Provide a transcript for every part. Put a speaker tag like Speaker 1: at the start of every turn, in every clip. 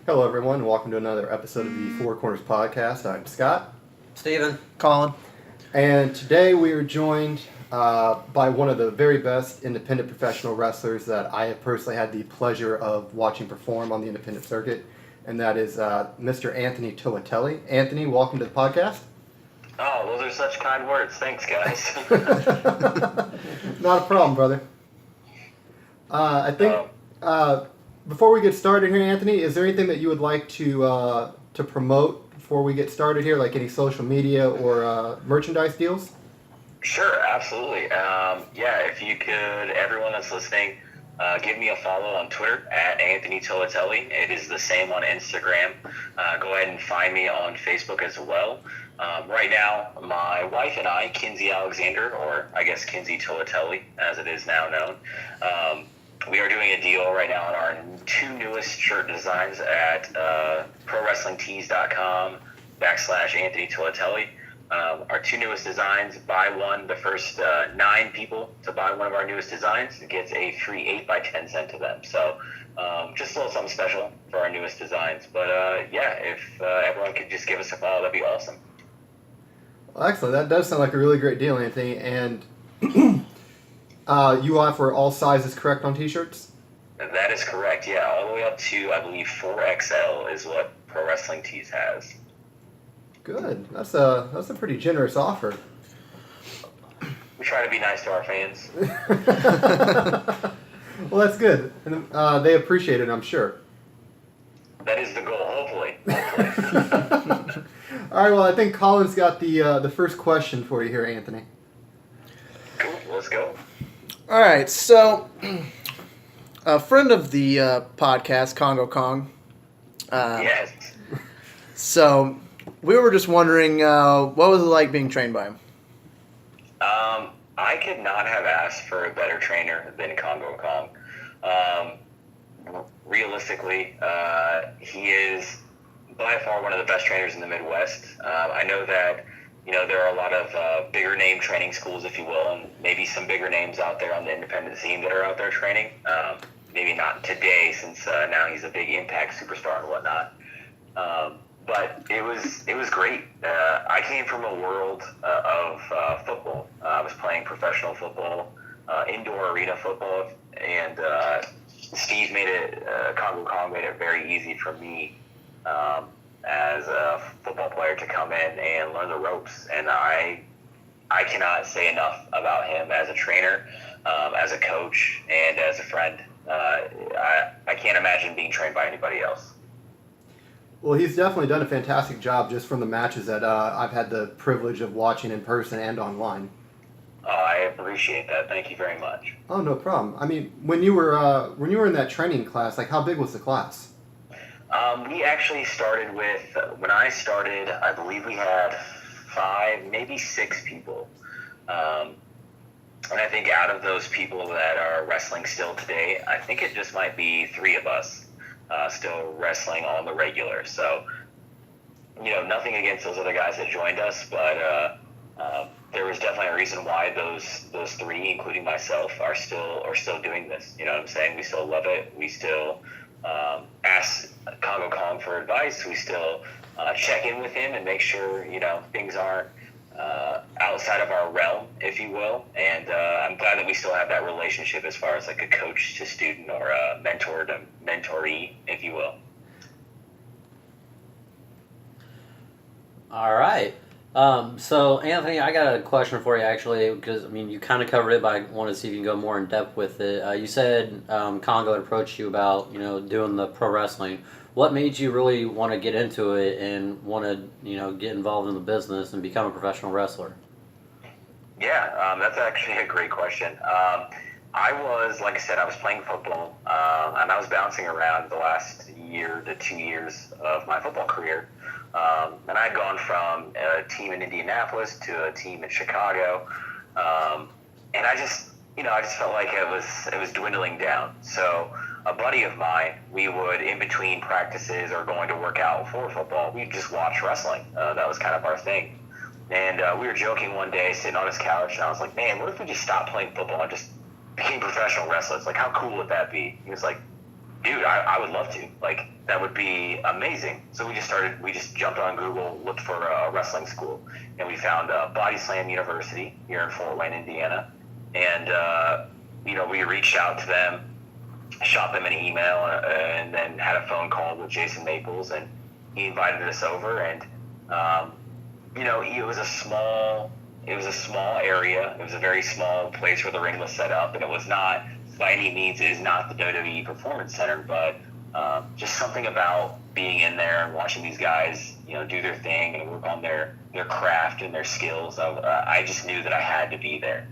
Speaker 1: Hello, everyone. Welcome to another episode of the Four Corners Podcast. I'm Scott.
Speaker 2: Steven.
Speaker 3: Colin.
Speaker 1: And today we are joined by one of the very best independent professional wrestlers that I have personally had the pleasure of watching perform on the independent circuit, and that is Mr. Anthony Toatele. Anthony, welcome to the podcast.
Speaker 4: Oh, those are such kind words. Thanks, guys.
Speaker 1: Not a problem, brother. I think before we get started here, Anthony, is there anything that you would like to promote before we get started here, like any social media or merchandise deals?
Speaker 4: Sure, absolutely. If you could, everyone that's listening, give me a follow on Twitter at Anthony Toatele. It is the same on Instagram. Go ahead and find me on Facebook as well. Right now, my wife and I, Kinsey Alexander, or I guess Kinsey Toatele, as it is now known, we are doing a deal right now on our two newest shirt designs at ProWrestlingTees.com/Anthony Toatele. Our two newest designs, buy one, the first 9 people to buy one of our newest designs gets a free 8x10 sent to them. So just a little something special for our newest designs. But if everyone could just give us a follow, that'd be awesome.
Speaker 1: Well, excellent. That does sound like a really great deal, Anthony. And you offer all sizes, correct, on t-shirts?
Speaker 4: That is correct, yeah. All the way up to, I believe, 4XL is what Pro Wrestling Tees has.
Speaker 1: Good. That's a pretty generous offer.
Speaker 4: We try to be nice to our fans.
Speaker 1: Well, that's good. And they appreciate it, I'm sure.
Speaker 4: That is the goal, hopefully.
Speaker 1: All right, well, I think Colin's got the first question for you here, Anthony.
Speaker 4: Cool, let's go.
Speaker 3: All right, so a friend of the podcast, Congo Kong.
Speaker 4: Yes.
Speaker 3: So we were just wondering, what was it like being trained by him?
Speaker 4: I could not have asked for a better trainer than Congo Kong. Realistically, he is by far one of the best trainers in the Midwest. I know that there are a lot of bigger name training schools, if you will, and maybe some bigger names out there on the independent scene that are out there training. Maybe not today, since now he's a big Impact superstar and whatnot. But it was great. I came from a world of football. I was playing professional football, indoor arena football, and Steve Congo Kong made it very easy for me as a football player to come in and learn the ropes. And I cannot say enough about him as a trainer, as a coach, and as a friend. I can't imagine being trained by anybody else.
Speaker 1: Well, he's definitely done a fantastic job just from the matches that I've had the privilege of watching in person and online.
Speaker 4: Oh, I appreciate that. Thank you very much.
Speaker 1: Oh, no problem. I mean, when you were in that training class, like, how big was the class?
Speaker 4: We actually started with, when I started, I believe we had 5, maybe 6 people. And I think out of those people that are wrestling still today, I think it just might be 3 of us still wrestling on the regular. So, nothing against those other guys that joined us, but there was definitely a reason why those 3, including myself, are still doing this. You know what I'm saying? We still love it. We still ask Congo Kong for advice. We still check in with him and make sure things aren't outside of our realm, if you will. And I'm glad that we still have that relationship as far as like a coach to student or a mentor to mentoree, if you will.
Speaker 2: All right. So, Anthony, I got a question for you, actually, because, you kind of covered it, but I wanted to see if you can go more in depth with it. You said Congo had approached you about, doing the pro wrestling. What made you really want to get into it and want to, get involved in the business and become a professional wrestler?
Speaker 4: Yeah, that's actually a great question. Like I said, I was playing football, and I was bouncing around the last year to 2 years of my football career. And I'd gone from a team in Indianapolis to a team in Chicago. And I just felt like it was dwindling down. So a buddy of mine, we would, in between practices or going to work out for football, we'd just watch wrestling. That was kind of our thing. And we were joking one day, sitting on his couch, and I was like, man, what if we just stopped playing football and just became professional wrestlers? Like, how cool would that be? He was like, dude, I would love to. Like, that would be amazing. So we just jumped on Google, looked for a wrestling school, and we found Body Slam University here in Fort Wayne, Indiana. And, we reached out to them, shot them an email, and then had a phone call with Jason Maples, and he invited us over. And, it was a small area. It was a very small place where the ring was set up, and it was not, by any means, it is not the WWE Performance Center, but just something about being in there and watching these guys, do their thing and work on their craft and their skills. I just knew that I had to be there.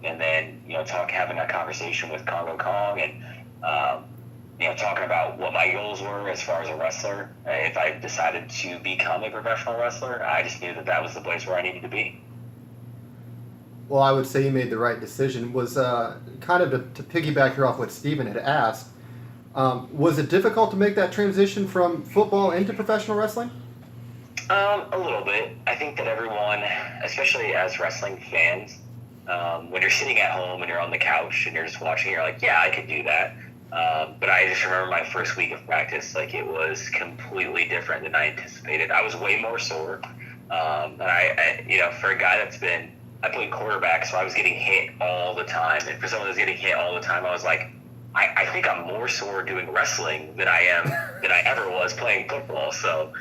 Speaker 4: And then, having a conversation with Congo Kong and, talking about what my goals were as far as a wrestler. If I decided to become a professional wrestler, I just knew that was the place where I needed to be.
Speaker 1: Well, I would say you made the right decision. Was kind of to piggyback here off what Steven had asked, was it difficult to make that transition from football into professional wrestling?
Speaker 4: A little bit. I think that everyone, especially as wrestling fans, when you're sitting at home and you're on the couch and you're just watching, you're like, yeah, I could do that. But I just remember my first week of practice, like it was completely different than I anticipated. I was way more sore. And for a guy I played quarterback, so I was getting hit all the time. And for someone that's getting hit all the time, I was like, I think I'm more sore doing wrestling than I ever was playing football. So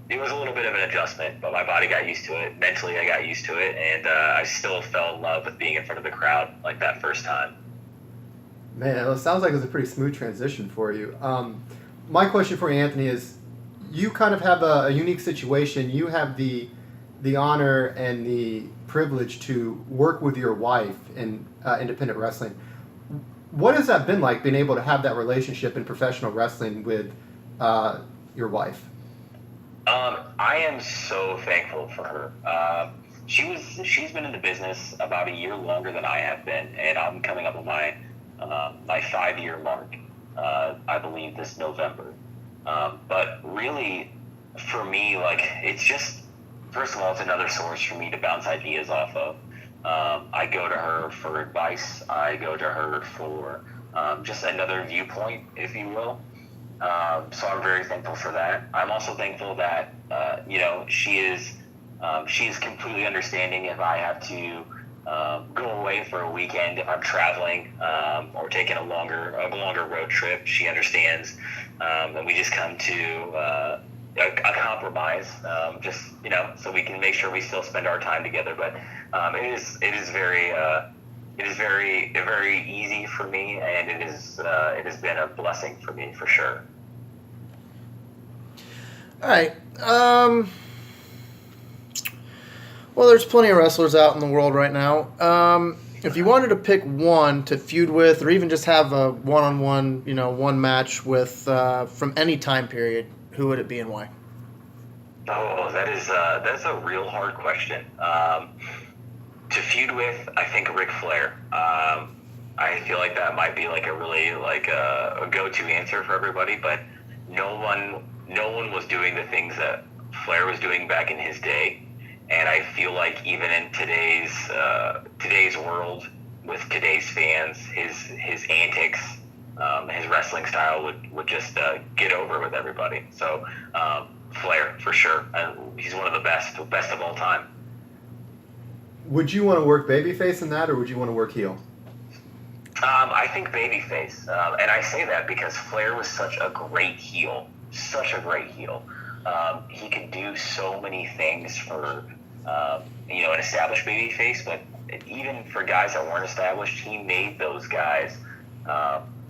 Speaker 4: it was a little bit of an adjustment, but my body got used to it. Mentally, I got used to it, and I still fell in love with being in front of the crowd like that first time.
Speaker 1: Man, it sounds like it was a pretty smooth transition for you. My question for you, Anthony, is you kind of have a unique situation. You have the honor and the privilege to work with your wife in independent wrestling. What has that been like, being able to have that relationship in professional wrestling with your wife?
Speaker 4: I am so thankful for her. She's been in the business about a year longer than I have been, and I'm coming up on my 5-year mark, I believe, this November. But really, for me, like, it's just, first of all, it's another source for me to bounce ideas off of. I go to her for advice. I go to her for just another viewpoint, if you will. So I'm very thankful for that. I'm also thankful that she is completely understanding if I have to go away for a weekend, if I'm traveling or taking a longer road trip. She understands, and we just come to a compromise, so we can make sure we still spend our time together. But it is very easy for me, and it has been a blessing for me, for sure.
Speaker 3: All right. Well, there's plenty of wrestlers out in the world right now. If you wanted to pick one to feud with, or even just have a one-on-one, one match with from any time period, who would it be and why?
Speaker 4: Oh, that's a real hard question. To feud with, I think Ric Flair. I feel like that might be like a really a go-to answer for everybody, but no one was doing the things that Flair was doing back in his day. And I feel like even in today's world, with today's fans, his antics, his wrestling style would just get over with everybody. So Flair, for sure. He's one of the best of all time.
Speaker 1: Would you want to work babyface in that, or would you want to work heel?
Speaker 4: I think babyface, and I say that because Flair was such a great heel. He could do so many things for an established babyface, but even for guys that weren't established, he made those guys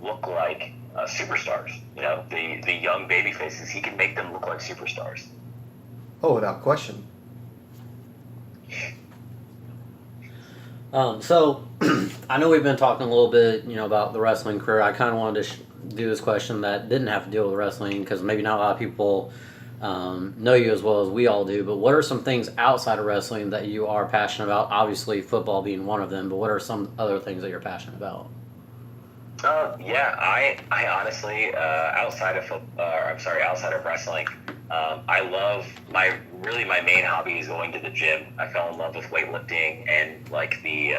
Speaker 4: look like superstars. The young babyfaces, he could make them look like superstars.
Speaker 1: Oh, without question.
Speaker 2: So I know we've been talking a little bit, about the wrestling career. I kind of wanted to do this question that didn't have to deal with wrestling, because maybe not a lot of people know you as well as we all do. But what are some things outside of wrestling that you are passionate about? Obviously, football being one of them. But what are some other things that you're passionate about?
Speaker 4: I honestly, outside of wrestling, I love my main hobby is going to the gym. I fell in love with weightlifting and like the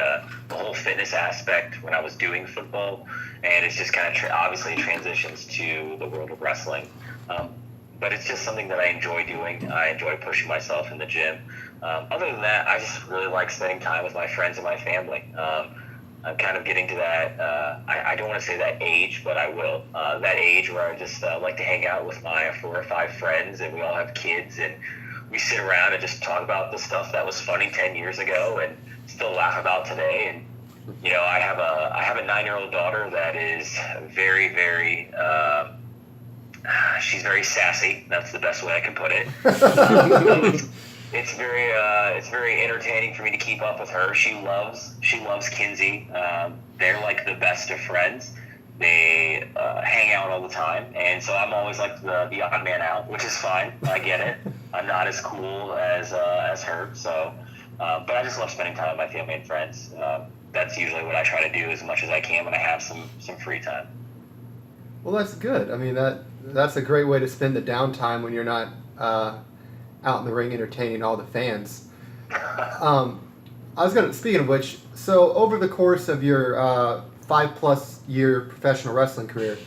Speaker 4: whole fitness aspect when I was doing football, and it's just kind of obviously transitions to the world of wrestling. But it's just something that I enjoy doing. I enjoy pushing myself in the gym. Other than that, I just really like spending time with my friends and my family. I'm kind of getting to that, I don't want to say that age, but I will. That age where I just like to hang out with my 4 or 5 friends, and we all have kids, and we sit around and just talk about the stuff that was funny 10 years ago and still laugh about today. And, you know, I have a 9-year-old daughter that is very, very, she's very sassy. That's the best way I can put it. It's very entertaining for me to keep up with her. She loves Kinsey. They're like the best of friends. They hang out all the time, and so I'm always like the odd man out, which is fine. I get it. I'm not as cool as her. So, but I just love spending time with my family and friends. That's usually what I try to do as much as I can when I have some free time.
Speaker 1: Well, that's good. I mean, that's a great way to spend the downtime when you're not out in the ring entertaining all the fans. Speaking of which, so over the course of your 5+ year professional wrestling career,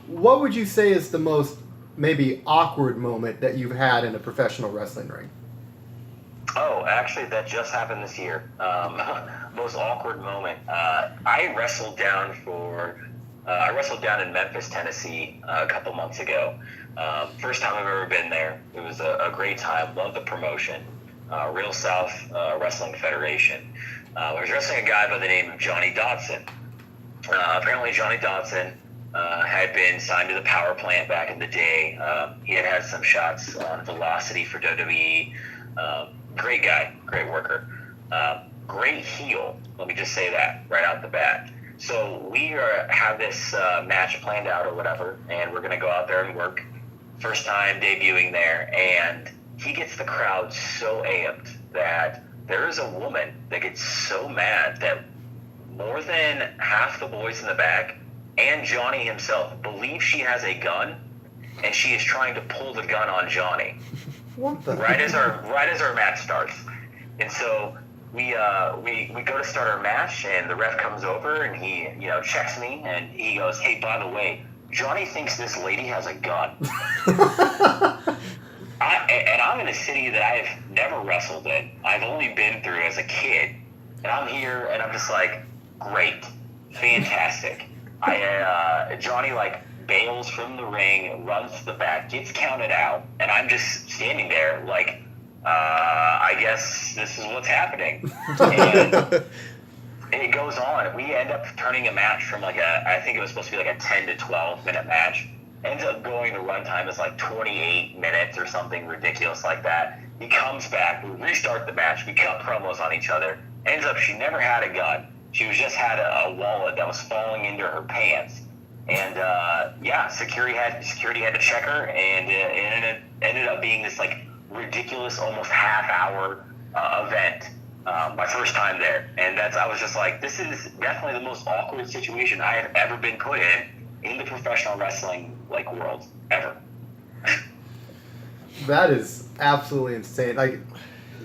Speaker 1: what would you say is the most maybe awkward moment that you've had in a professional wrestling ring?
Speaker 4: Oh, actually, that just happened this year. Most awkward moment. I wrestled down in Memphis, Tennessee, a couple months ago. First time I've ever been there. It was a great time. Loved the promotion. Real South Wrestling Federation. I was wrestling a guy by the name of Johnny Dodson. Apparently, Johnny Dodson had been signed to the power plant back in the day. He had some shots on Velocity for WWE. Great guy, great worker. Great heel. Let me just say that right out the bat. So we have this match planned out or whatever, and we're going to go out there and work. First time debuting there, and he gets the crowd so amped that there is a woman that gets so mad that more than half the boys in the back and Johnny himself believe she has a gun, and she is trying to pull the gun on Johnny.
Speaker 1: What the?
Speaker 4: Right as our match starts. And so we go to start our match, and the ref comes over and he checks me, and he goes, "Hey, by the way, Johnny thinks this lady has a gun." And I'm in a city that I have never wrestled in. I've only been through as a kid, and I'm here, and I'm just like, great, fantastic. Johnny bails from the ring, runs to the back, gets counted out, and I'm just standing there like, I guess this is what's happening. And it goes on. We end up turning a match from I think it was supposed to be a 10 to 12 minute match. Ends up going, the runtime is 28 minutes or something ridiculous like that. He comes back, we restart the match, we cut promos on each other. Ends up she never had a gun. She just had a wallet that was falling into her pants. And security had to check her, and it ended up being this ridiculous, almost half-hour event. My first time there, and I was just like, this is definitely the most awkward situation I have ever been put in the professional wrestling world ever.
Speaker 1: That is absolutely insane.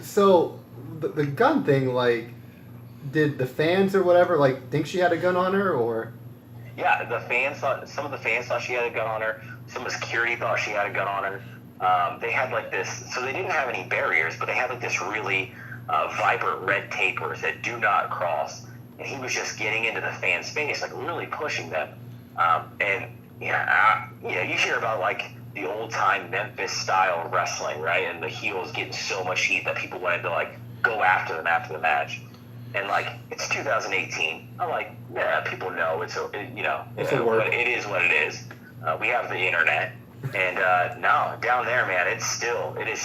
Speaker 1: So the gun thing, did the fans or whatever think she had a gun on her, or?
Speaker 4: Yeah, some of the fans thought she had a gun on her. Some of the security thought she had a gun on her. They had this, so they didn't have any barriers, but they had this really vibrant red tapers that do not cross. And he was just getting into the fans' face, really pushing them. You hear about the old time Memphis style wrestling, right? And the heels getting so much heat that people wanted to go after them after the match. And it's 2018. I'm yeah, people know it's it is what it is. We have the internet, and no, down there, man, it is still a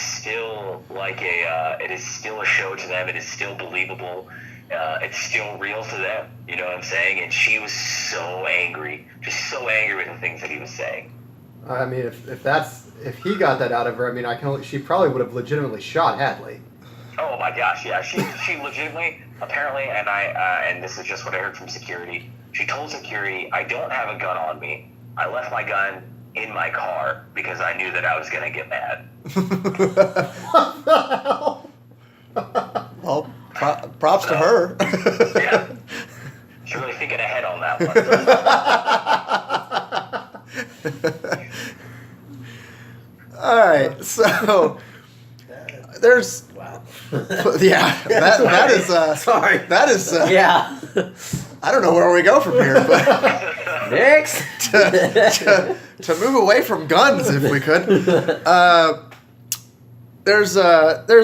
Speaker 4: show to them. It is still believable. It's still real to them. You know what I'm saying? And she was so angry, just so angry with the things that he was saying.
Speaker 1: I mean, if he got that out of her, I mean, she probably would have legitimately shot Hadley.
Speaker 4: Oh my gosh, yeah, she legitimately, apparently, and this is just what I heard from security. She told security, "I don't have a gun on me. I left my gun in my car because I knew that I was going to get mad.
Speaker 3: Well, props to her.
Speaker 4: Yeah. She's really thinking ahead on that one.
Speaker 3: All right, so there's yeah, that is
Speaker 2: Sorry.
Speaker 3: that is
Speaker 2: Yeah.
Speaker 3: I don't know where we go from here, but
Speaker 2: Next.
Speaker 3: to move away from guns if we could. There's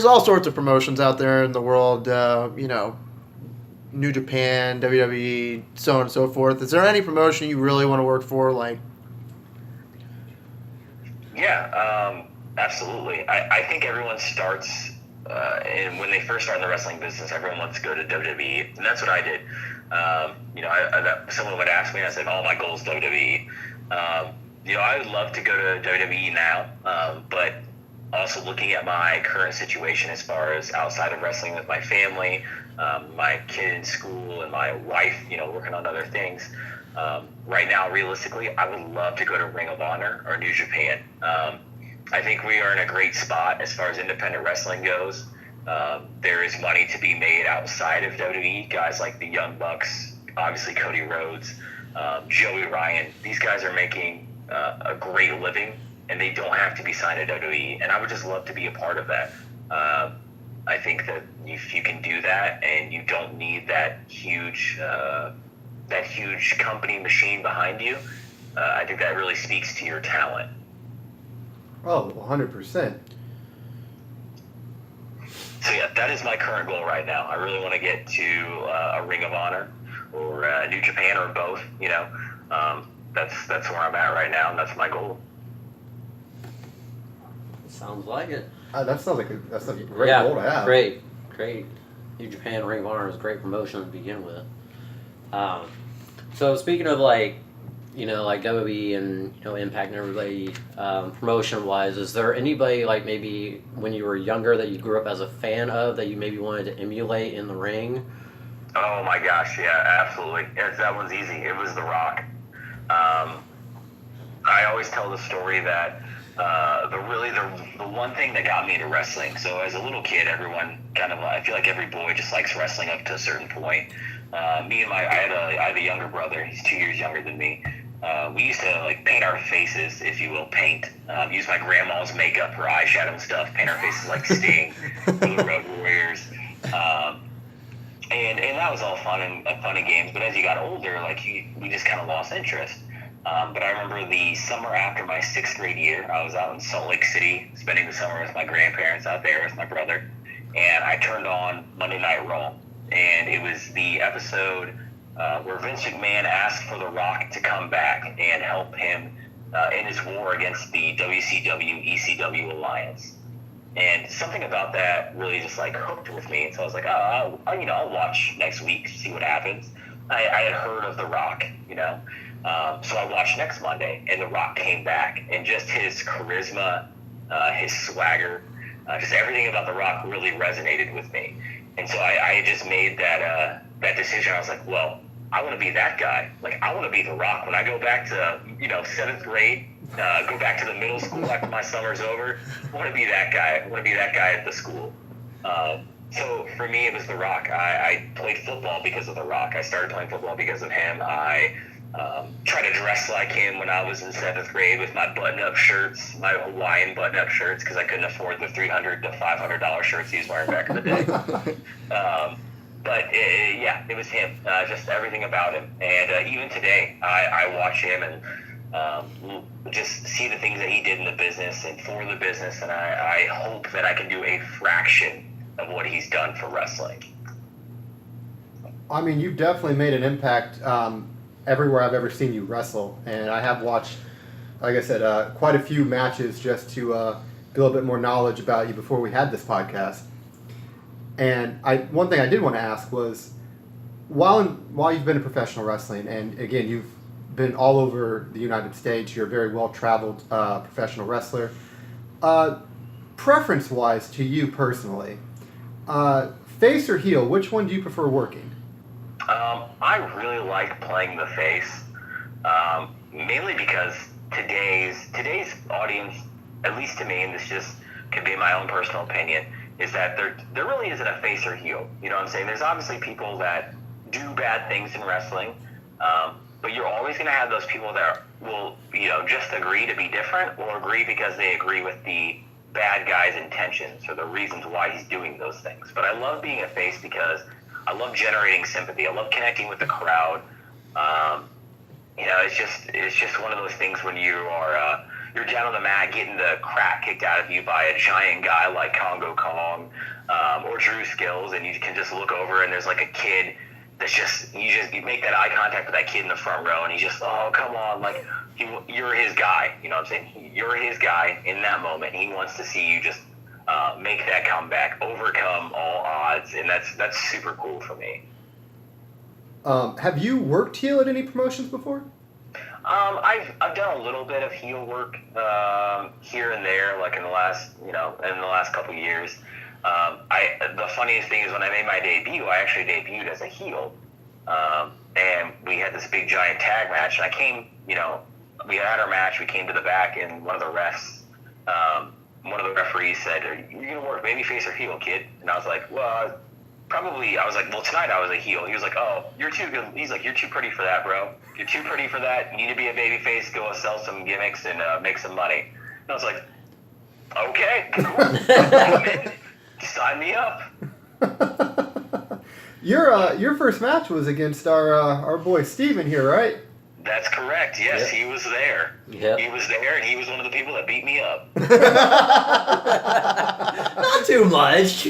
Speaker 3: all sorts of promotions out there in the world, New Japan, WWE, so on and so forth. Is there any promotion you really want to work for? Like,
Speaker 4: Yeah, absolutely. I think everyone starts, and when they first start in the wrestling business, everyone wants to go to WWE, and that's what I did. Someone would ask me, and I said, "Oh, my goal is WWE." I would love to go to WWE now, but also looking at my current situation as far as outside of wrestling with my family, my kid in school, and my wife, working on other things. Right now, realistically, I would love to go to Ring of Honor or New Japan. I think we are in a great spot as far as independent wrestling goes. There is money to be made outside of WWE. Guys like the Young Bucks, obviously Cody Rhodes, Joey Ryan. These guys are making a great living, and they don't have to be signed to WWE. And I would just love to be a part of that. I think that if you can do that, and you don't need that huge company machine behind you, I think that really speaks to your talent.
Speaker 1: Oh, 100%.
Speaker 4: So yeah, that is my current goal right now. I really want to get to a Ring of Honor or New Japan or both. That's where I'm at right now, and that's my goal.
Speaker 2: Sounds like it.
Speaker 1: That's a great goal to have.
Speaker 2: Great. New Japan Ring of Honor is a great promotion to begin with. So speaking of like WWE and Impact and everybody, promotion wise, is there anybody like maybe when you were younger that you grew up as a fan of that you maybe wanted to emulate in the ring?
Speaker 4: Oh my gosh, yeah, absolutely. That one's easy. It was The Rock. I always tell the story that the one thing that got me into wrestling. So as a little kid, everyone I feel like every boy just likes wrestling up to a certain point. I have a younger brother. He's 2 years younger than me. We used to like paint our faces, if you will, use my grandma's makeup, her eyeshadow and stuff, paint our faces like Sting, the Road Warriors. And that was all fun and games. But as you got older, we just kind of lost interest. But I remember the summer after my 6th grade year, I was out in Salt Lake City spending the summer with my grandparents out there with my brother, and I turned on Monday Night Raw, and it was the episode where Vince McMahon asked for The Rock to come back and help him in his war against the WCW-ECW alliance. And something about that really just hooked with me. And so I was like, I'll watch next week, see what happens. I had heard of The Rock, so I watched next Monday, and The Rock came back, and just his charisma, his swagger, just everything about The Rock really resonated with me. And so I just made that decision. I was like, well, I want to be that guy. I want to be The Rock. When I go back to, 7th grade, go back to the middle school after my summer's over, I want to be that guy. I want to be that guy at the school. So for me, it was The Rock. I played football because of The Rock. I started playing football because of him. I tried to dress like him when I was in 7th grade with my button-up shirts, my Hawaiian button-up shirts, because I couldn't afford the $300 to $500 shirts he was wearing back in the day. But it was him, just everything about him. And even today, I watch him and just see the things that he did in the business and for the business, and I hope that I can do a fraction of what he's done for wrestling.
Speaker 1: I mean, you've definitely made an impact everywhere I've ever seen you wrestle, and I have watched, like I said, quite a few matches just to get a little bit more knowledge about you before we had this podcast. And one thing I did want to ask was, while you've been in professional wrestling, and again, you've been all over the United States, you're a very well-traveled professional wrestler. Preference-wise to you personally, face or heel, which one do you prefer working?
Speaker 4: I really like playing the face, mainly because today's audience, at least to me, and this just could be my own personal opinion, is that there really isn't a face or heel. You know what I'm saying? There's obviously people that do bad things in wrestling, but you're always going to have those people that will, just agree to be different, or agree because they agree with the bad guy's intentions or the reasons why he's doing those things. But I love being a face because I love generating sympathy. I love connecting with the crowd. It's just one of those things when you're down on the mat getting the crap kicked out of you by a giant guy like Congo Kong or Drew Skills, and you can just look over and there's like a kid that's you make that eye contact with that kid in the front row, and he's just, oh, come on, like you're his guy. You know what I'm saying? You're his guy in that moment. He wants to see you just make that comeback, overcome all odds, and that's super cool for me.
Speaker 1: Have you worked heel at any promotions before?
Speaker 4: I've done a little bit of heel work here and there, like in the last couple of years. The funniest thing is when I made my debut, I actually debuted as a heel, and we had this big giant tag match. And I came, we had our match. We came to the back, and one of the referees said, "Are you gonna work babyface or heel, kid?" And I was like, "Well, probably." I was like, "Well, tonight I was a heel." He was like, "Oh, you're too good." He's like, "You're too pretty for that, bro. You're too pretty for that. You need to be a babyface. Go sell some gimmicks and make some money." And I was like, "Okay, cool. Sign me up."
Speaker 1: Your first match was against our boy Steven here, right?
Speaker 4: That's correct. Yes,
Speaker 2: Yep.
Speaker 4: He was there.
Speaker 2: Yep.
Speaker 4: He was there, and he was one of the people that beat me up.
Speaker 2: Not too much.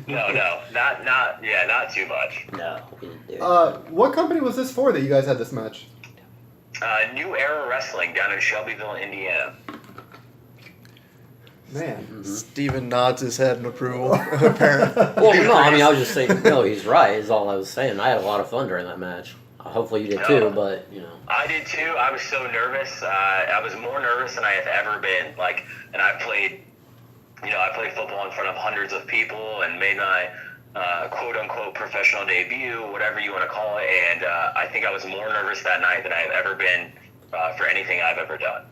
Speaker 4: No, not too much.
Speaker 2: No, we didn't do it.
Speaker 1: What company was this for that you guys had this match?
Speaker 4: New Era Wrestling down in Shelbyville, Indiana.
Speaker 1: Man.
Speaker 3: Steven nods his head in approval. Apparently.
Speaker 2: Well, no, I mean, I was just saying, no, he's right, is all I was saying. I had a lot of fun during that match. Hopefully you did too, but,
Speaker 4: I did too. I was so nervous. I was more nervous than I have ever been. And I played football in front of hundreds of people and made my quote-unquote professional debut, whatever you want to call it. And I think I was more nervous that night than I have ever been for anything I've ever done.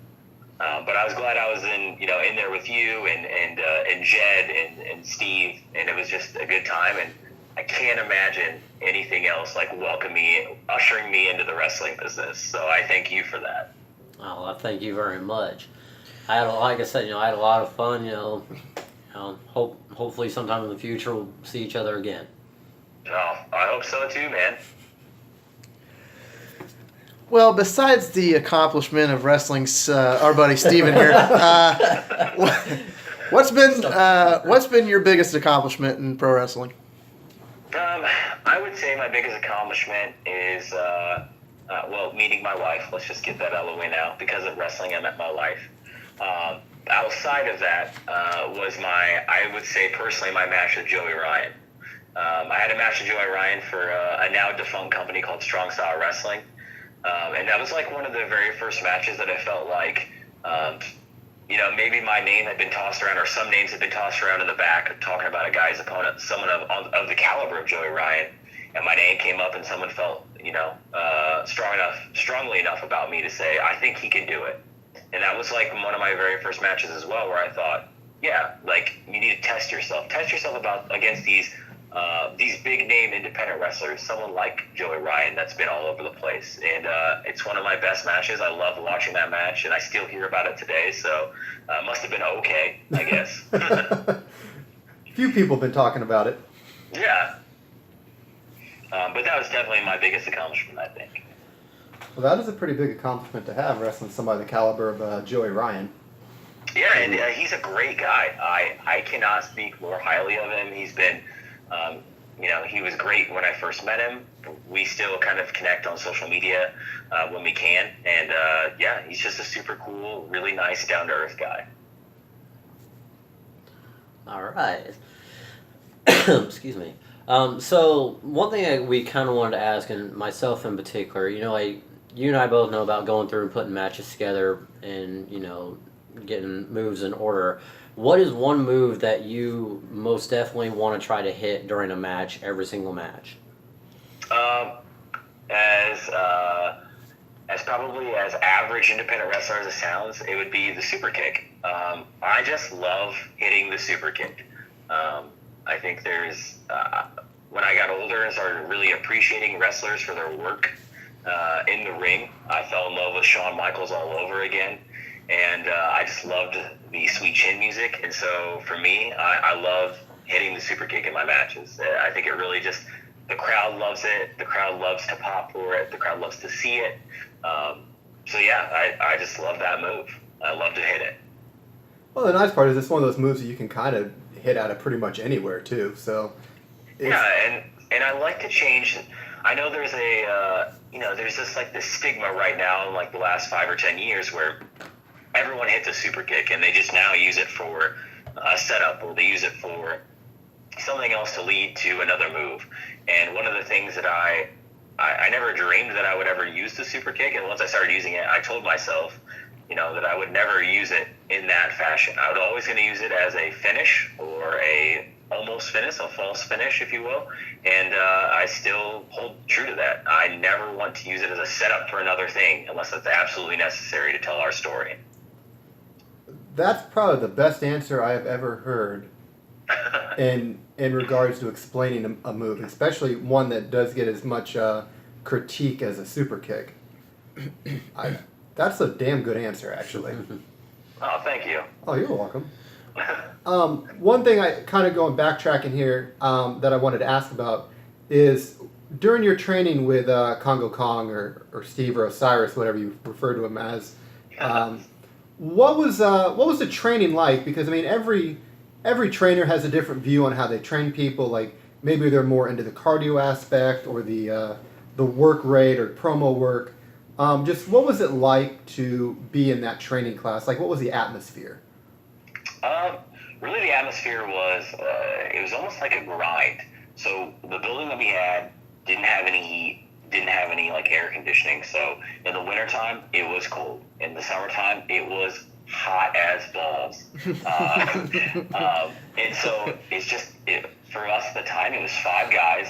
Speaker 4: But I was glad I was in there with you and Jed and Steve, and it was just a good time. And I can't imagine anything else like ushering me into the wrestling business. So I thank you for that.
Speaker 2: Oh, I thank you very much. Like I said, I had a lot of fun. Hopefully sometime in the future we'll see each other again.
Speaker 4: Oh, I hope so too, man.
Speaker 3: Well, besides the accomplishment of wrestling, our buddy Steven here, what's been your biggest accomplishment in pro wrestling?
Speaker 4: I would say my biggest accomplishment is, meeting my wife. Let's just get that out of the way now. Because of wrestling, I met my wife. Outside of that was I would say personally, my match with Joey Ryan. I had a match with Joey Ryan for a now defunct company called Strong Style Wrestling. And that was like one of the very first matches that I felt like, maybe my name had been tossed around, or some names had been tossed around in the back, talking about a guy's opponent, someone of the caliber of Joey Ryan, and my name came up, and someone felt, strongly enough about me to say, I think he can do it. And that was like one of my very first matches as well, where I thought, yeah, like you need to test yourself against these big name independent wrestlers, someone like Joey Ryan that's been all over the place. And it's one of my best matches. I love watching that match, and I still hear about it today, so it must have been okay, I guess.
Speaker 1: Few people have been talking about it.
Speaker 4: Yeah. But that was definitely my biggest accomplishment, I think.
Speaker 1: Well, that is a pretty big accomplishment to have, wrestling somebody the caliber of Joey Ryan.
Speaker 4: Yeah, and he's a great guy. I cannot speak more highly of him. He's been... he was great when I first met him. We still kind of connect on social media when we can. And, he's just a super cool, really nice, down-to-earth guy.
Speaker 2: All right. Excuse me. So one thing we kind of wanted to ask, and myself in particular, you and I both know about going through and putting matches together and, getting moves in order. What is one move that you most definitely want to try to hit during a match, every single match?
Speaker 4: as probably as average independent wrestler as it sounds, it would be the super kick. I just love hitting the super kick. I think there's when I got older and started really appreciating wrestlers for their work in the ring, I fell in love with Shawn Michaels all over again. And I just loved the sweet chin music. And so for me, I love hitting the super kick in my matches. I think it really just, the crowd loves it. The crowd loves to pop for it. The crowd loves to see it. So yeah, I just love that move. I love to hit it.
Speaker 1: Well, the nice part is it's one of those moves that you can kind of hit out of pretty much anywhere too. So
Speaker 4: yeah, and I like to change. I know there's there's just like this stigma right now in like the last 5 or 10 years where everyone hits a super kick and they just now use it for a setup, or they use it for something else to lead to another move. And one of the things that I never dreamed that I would ever use the super kick, and once I started using it, I told myself, that I would never use it in that fashion. I was always going to use it as a finish, or a almost finish, a false finish, if you will. And I still hold true to that. I never want to use it as a setup for another thing unless it's absolutely necessary to tell our story.
Speaker 1: That's probably the best answer I have ever heard in regards to explaining a move, especially one that does get as much critique as a super kick. That's a damn good answer, actually.
Speaker 4: Oh, thank you.
Speaker 1: Oh, you're welcome. One thing I kind of going backtracking here that I wanted to ask about is during your training with Congo Kong or Steve or Osiris, whatever you refer to him as. What was the training like? Because I mean, every trainer has a different view on how they train people. Like maybe they're more into the cardio aspect or the work rate or promo work. Just what was it like to be in that training class? Like, what was the atmosphere?
Speaker 4: Really, the atmosphere was it was almost like a grind. So the building that we had didn't have any heat, didn't have any like air conditioning. So in the wintertime, it was cold. In the summertime, it was hot as balls. And so it's just for us at the time, it was 5 guys,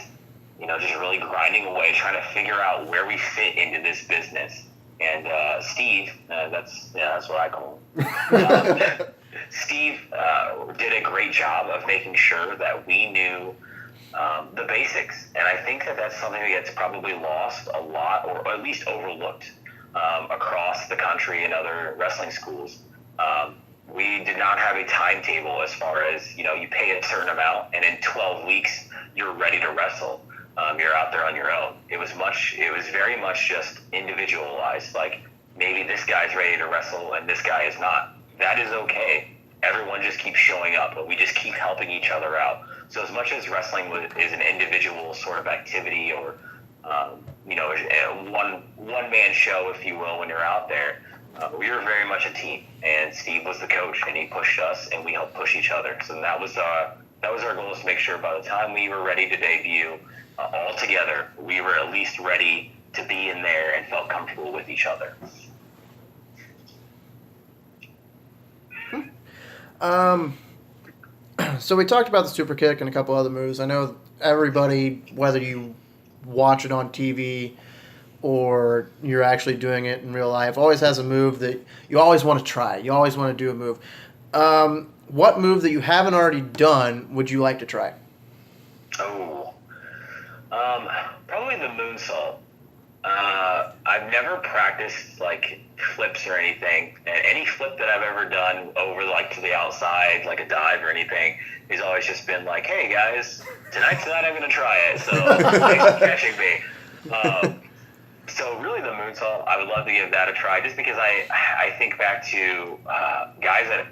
Speaker 4: just really grinding away, trying to figure out where we fit into this business. And Steve, that's what I call him. Steve did a great job of making sure that we knew the basics. And I think that that's something that gets probably lost a lot, or at least overlooked across the country in other wrestling schools. We did not have a timetable as far as, you pay a certain amount and in 12 weeks you're ready to wrestle. You're out there on your own. It was very much just individualized. Like maybe this guy's ready to wrestle and this guy is not. That is okay. Everyone just keeps showing up, but we just keep helping each other out. So as much as wrestling is an individual sort of activity, or a one-man show, if you will, when you're out there, we were very much a team. And Steve was the coach, and he pushed us, and we helped push each other. So that was our goal, is to make sure by the time we were ready to debut, all together, we were at least ready to be in there and felt comfortable with each other.
Speaker 3: So we talked about the super kick and a couple other moves. I know everybody, whether you watch it on TV or you're actually doing it in real life, always has a move that you always want to try. You always want to do a move. What move that you haven't already done would you like to try?
Speaker 4: Probably the moonsault. I've never practiced like flips or anything, and any flip that I've ever done over like to the outside, like a dive or anything, has always just been like, "Hey guys, tonight's the night I'm gonna try it." So thanks for catching me. So really, the moonsault, I would love to give that a try, just because I think back to guys that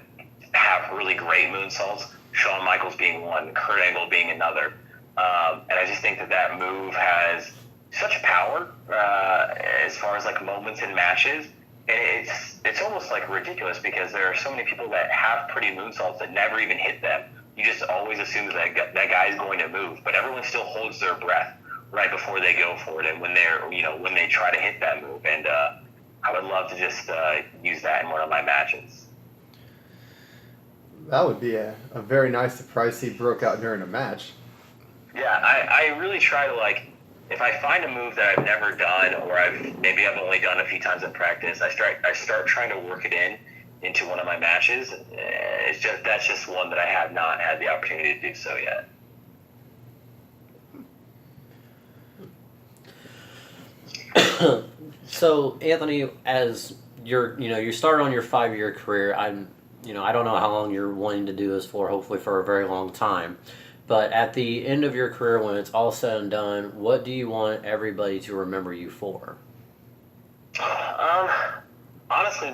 Speaker 4: have really great moonsaults. Shawn Michaels being one, Kurt Angle being another, and I just think that move has such power as far as like moments in matches, and it's almost like ridiculous because there are so many people that have pretty moonsaults that never even hit them. You just always assume that guy is going to move, but everyone still holds their breath right before they go for it, and when they try to hit that move. And I would love to just use that in one of my matches.
Speaker 1: That would be a very nice surprise he broke out during a match.
Speaker 4: Yeah, I really try to if I find a move that I've never done, or I've only done a few times in practice, I start trying to work it into one of my matches. That's just one that I have not had the opportunity to do so yet.
Speaker 2: So Anthony, as you started on your 5-year career, I don't know how long you're wanting to do this for. Hopefully for a very long time. But at the end of your career, when it's all said and done, what do you want everybody to remember you for?
Speaker 4: Honestly,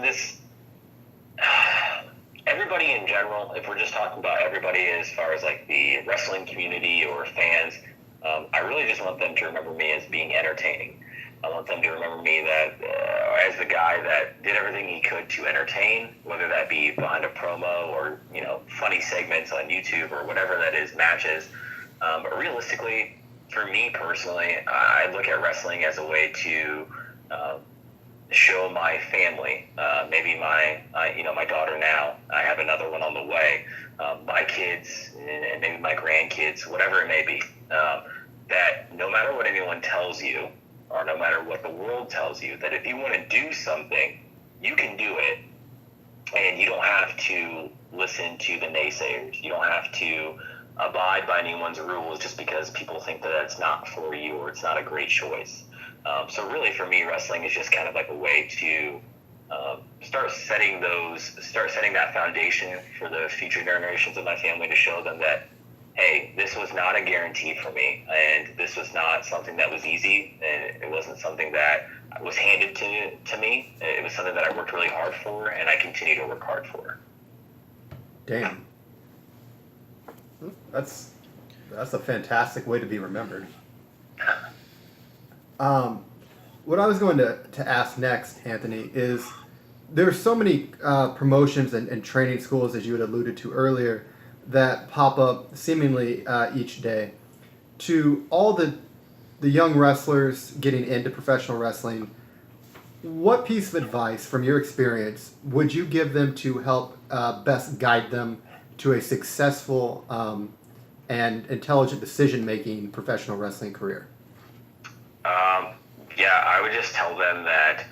Speaker 4: everybody in general, if we're just talking about everybody as far as like the wrestling community or fans, I really just want them to remember me as being entertaining. I want them to remember me that as the guy that did everything he could to entertain, whether that be behind a promo or funny segments on YouTube or whatever that is, matches. But realistically, for me personally, I look at wrestling as a way to show my family, maybe my daughter now. I have another one on the way. My kids and maybe my grandkids, whatever it may be. That no matter what anyone tells you, or no matter what the world tells you, that if you want to do something, you can do it, and you don't have to listen to the naysayers. You don't have to abide by anyone's rules just because people think that it's not for you or it's not a great choice. So really, for me, wrestling is just kind of like a way to start setting that foundation for the future generations of my family, to show them that, hey, this was not a guarantee for me, and this was not something that was easy, and it wasn't something that was handed to me. It was something that I worked really hard for, and I continue to work hard for.
Speaker 1: Damn. That's a fantastic way to be remembered. What I was going to ask next, Anthony, is there's so many promotions and training schools, as you had alluded to earlier, that pop up seemingly each day. To all the young wrestlers getting into professional wrestling, what piece of advice from your experience would you give them to help best guide them to a successful and intelligent decision-making professional wrestling career?
Speaker 4: I would just tell them that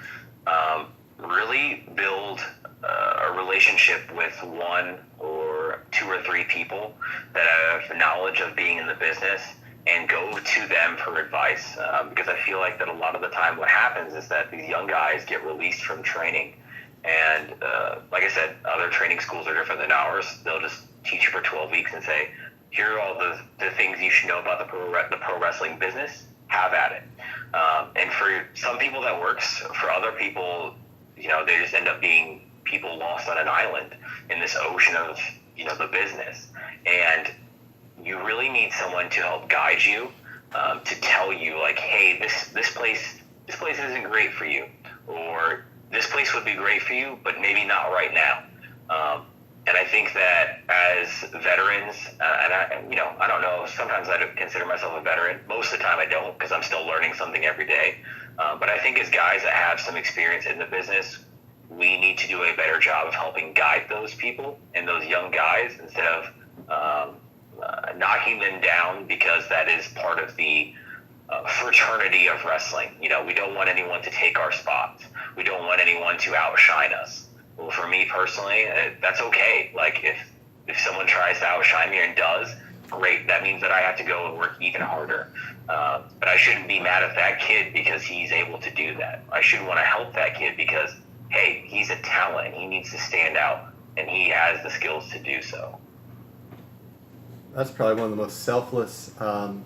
Speaker 4: really build a relationship with one or two or three people that have knowledge of being in the business, and go to them for advice. Because I feel like that a lot of the time what happens is that these young guys get released from training, and like I said, other training schools are different than ours. They'll just teach you for 12 weeks and say, here are all the things you should know about the pro wrestling business. Have at it. And for some people that works. For other people, they just end up being people lost on an island in this ocean of the business. And you really need someone to help guide you, to tell you like, hey, this place isn't great for you, or this place would be great for you, but maybe not right now. And I think that as veterans, and I don't know, sometimes I don't consider myself a veteran. Most of the time I don't, because I'm still learning something every day. But I think as guys that have some experience in the business, we need to do a better job of helping guide those people and those young guys, instead of knocking them down, because that is part of the fraternity of wrestling. We don't want anyone to take our spots. We don't want anyone to outshine us. Well, for me personally, that's okay. Like, if someone tries to outshine me and does, great. That means that I have to go and work even harder. But I shouldn't be mad at that kid because he's able to do that. I should want to help that kid because, hey, he's a talent. He needs to stand out, and he has the skills to do so.
Speaker 1: That's probably one of the most selfless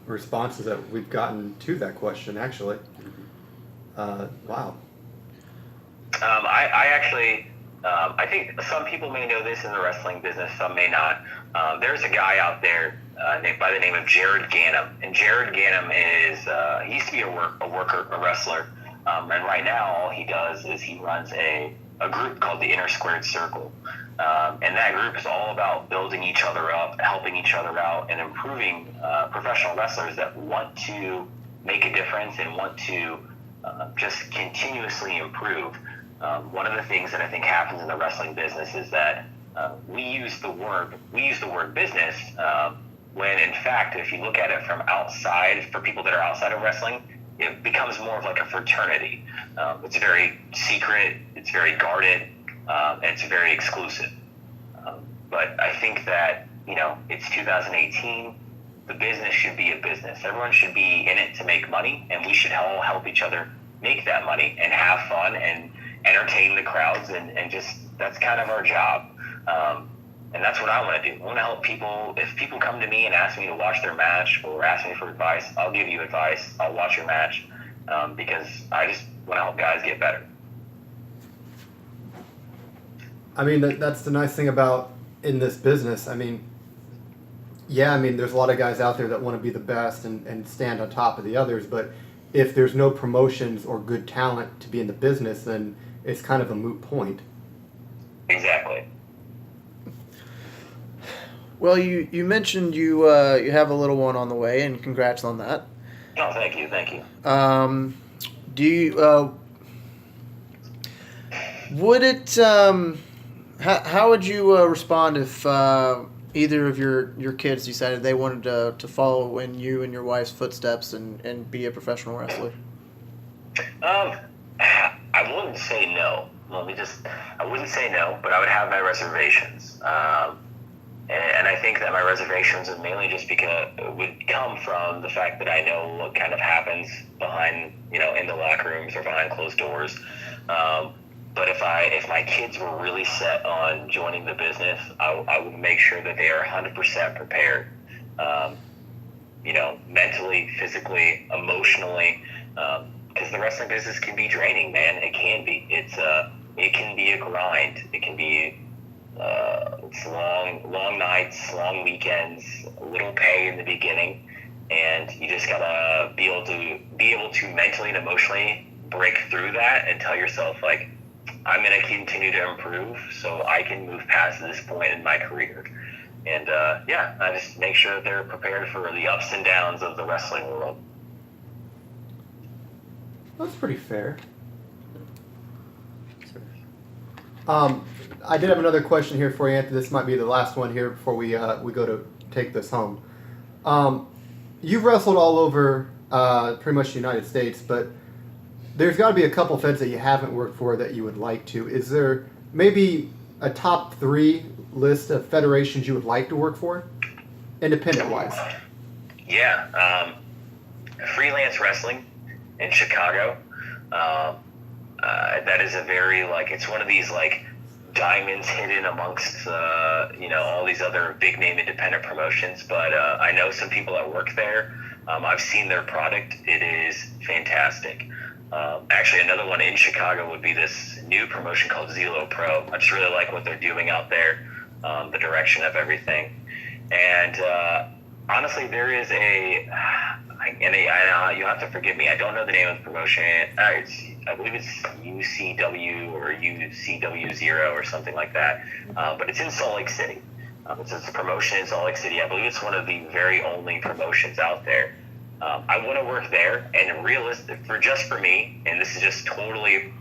Speaker 1: responses that we've gotten to that question, actually. Wow.
Speaker 4: I actually... I think some people may know this in the wrestling business, some may not. There's a guy out there by the name of Jared Gannum, and Jared Gannum is he used to be a wrestler, and right now all he does is he runs a group called the Inner Squared Circle, and that group is all about building each other up, helping each other out, and improving professional wrestlers that want to make a difference and want to just continuously improve. One of the things that I think happens in the wrestling business is that we use the word business when in fact, if you look at it from outside, for people that are outside of wrestling, it becomes more of like a fraternity. It's very secret, it's very guarded, and it's very exclusive. But I think that, it's 2018. The business should be a business. Everyone should be in it to make money, and we should all help each other make that money and have fun and entertain the crowds, and just, that's kind of our job. And that's what I want to do. I want to help people. If people come to me and ask me to watch their match or ask me for advice, I'll give you advice. I'll watch your match, because I just want to help guys get better.
Speaker 1: I mean, that's the nice thing about in this business. I mean, there's a lot of guys out there that want to be the best and stand on top of the others, but if there's no promotions or good talent to be in the business, then it's kind of a moot point.
Speaker 4: Exactly.
Speaker 3: Well, you mentioned you have a little one on the way, and congrats on that.
Speaker 4: Oh, thank you.
Speaker 3: Do you would it how would you respond if either of your kids decided they wanted to follow in you and your wife's footsteps and be a professional wrestler?
Speaker 4: I wouldn't say no. I wouldn't say no, but I would have my reservations. And I think that my reservations would mainly just would come from the fact that I know what kind of happens behind, in the locker rooms or behind closed doors. But if my kids were really set on joining the business, I would make sure that they are 100% prepared, mentally, physically, emotionally, because the wrestling business can be draining, man. It can be. It can be a grind. It can be it's long nights, long weekends, little pay in the beginning, and you just gotta be able to mentally and emotionally break through that and tell yourself, like, I'm gonna continue to improve so I can move past this point in my career. And I just make sure that they're prepared for the ups and downs of the wrestling world.
Speaker 1: That's pretty fair. I did have another question here for you, Anthony. This might be the last one here before we go to take this home. You've wrestled all over pretty much the United States, but there's got to be a couple feds that you haven't worked for that you would like to. Is there maybe a top 3 list of federations you would like to work for, independent-wise?
Speaker 4: Yeah, freelance wrestling in Chicago. That is a very, it's one of these, diamonds hidden amongst, all these other big-name independent promotions. But I know some people that work there. I've seen their product. It is fantastic. Actually, another one in Chicago would be this new promotion called Zelo Pro. I just really like what they're doing out there, the direction of everything. And honestly, there is you have to forgive me, I don't know the name of the promotion. I believe it's UCW or UCW0 or something like that. But it's in Salt Lake City. It's a promotion in Salt Lake City. I believe it's one of the very only promotions out there. I want to work there, and for me, and this is just totally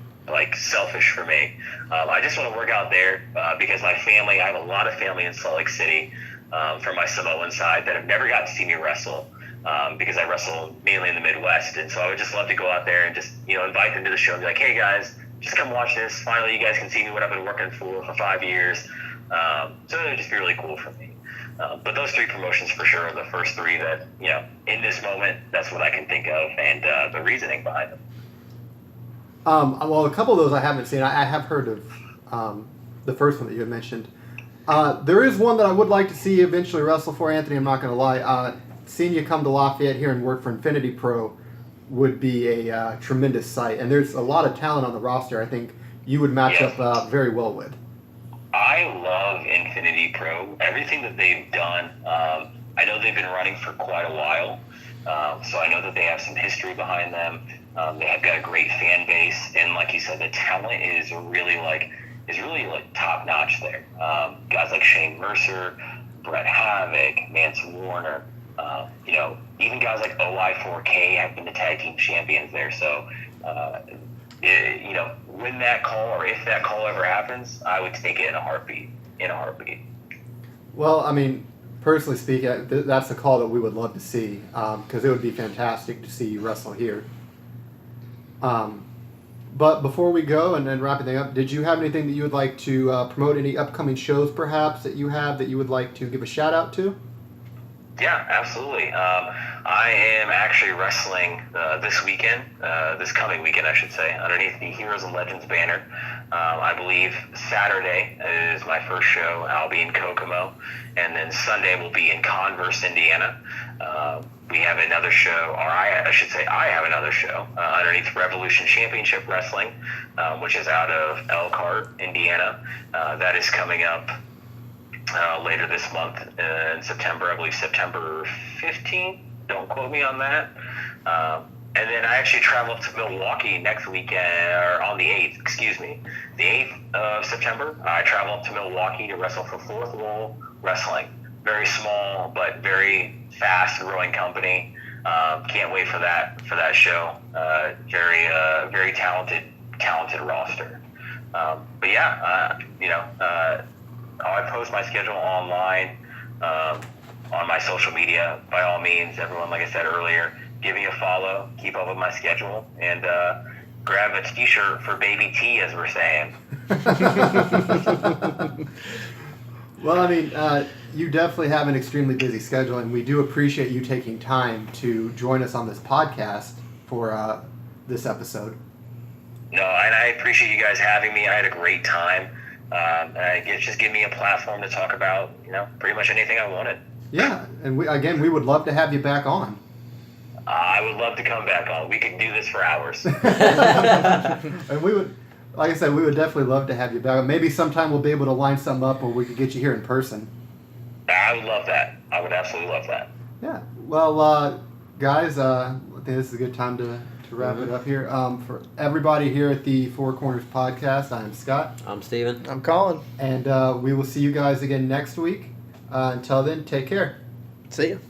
Speaker 4: selfish for me. I just want to work out there because I have a lot of family in Salt Lake City from my Samoan side that have never got to see me wrestle because I wrestle mainly in the Midwest. And so I would just love to go out there and just, invite them to the show and be like, hey guys, just come watch this. Finally, you guys can see me what I've been working for 5 years. So it would just be really cool for me. But those 3 promotions for sure are the first 3 that, in this moment, that's what I can think of, and the reasoning behind them.
Speaker 1: Well, a couple of those I haven't seen. I have heard of the first one that you had mentioned. There is one that I would like to see eventually wrestle for, Anthony. I'm not going to lie. Seeing you come to Lafayette here and work for Infinity Pro would be a tremendous sight. And there's a lot of talent on the roster I think you would match up very well with.
Speaker 4: I love Infinity Pro. Everything that they've done, I know they've been running for quite a while, so I know that they have some history behind them. They have got a great fan base, and like you said, the talent is really top notch there. Guys like Shane Mercer, Brett Havoc, Manson Warner, even guys like OI4K have been the tag team champions there. So, when that call, or if that call ever happens, I would take it in a heartbeat.
Speaker 1: Well, I mean, personally speaking, that's a call that we would love to see because it would be fantastic to see you wrestle here. But before we go and then wrapping things up, did you have anything that you would like to promote? Any upcoming shows, perhaps, that you have that you would like to give a shout out to?
Speaker 4: Yeah, absolutely. I am actually wrestling this coming weekend, I should say, underneath the Heroes and Legends banner. I believe Saturday is my first show. I'll be in Kokomo, and then Sunday will be in Converse, Indiana. We have another show, or I should say I have another show underneath Revolution Championship Wrestling, which is out of Elkhart, Indiana. That is coming up later this month in September, I believe September 15th. Don't quote me on that. And then I actually travel up to Milwaukee next weekend, or on the 8th, excuse me. The 8th of September, I travel up to Milwaukee to wrestle for Fourth Wall Wrestling. Very small, but very fast growing company. Can't wait for that show. Very talented roster. But yeah, I post my schedule online on my social media. By all means, everyone, like I said earlier, give me a follow, keep up with my schedule, and grab a t-shirt for Baby T, as we're saying.
Speaker 1: Well, I mean, you definitely have an extremely busy schedule, and we do appreciate you taking time to join us on this podcast for this episode.
Speaker 4: No, and I appreciate you guys having me. I had a great time. Just give me a platform to talk about, pretty much anything I wanted.
Speaker 1: Yeah, and we would love to have you back on.
Speaker 4: I would love to come back on. We could do this for hours.
Speaker 1: And we would, like I said, we would definitely love to have you back. Maybe sometime we'll be able to line something up where we could get you here in person.
Speaker 4: I would love that. I would absolutely love that.
Speaker 1: Yeah. Well, guys, I think this is a good time to wrap it up here. For everybody here at the Four Corners Podcast, I'm Scott.
Speaker 2: I'm Steven.
Speaker 3: I'm Colin.
Speaker 1: And we will see you guys again next week. Until then, take care.
Speaker 3: See you.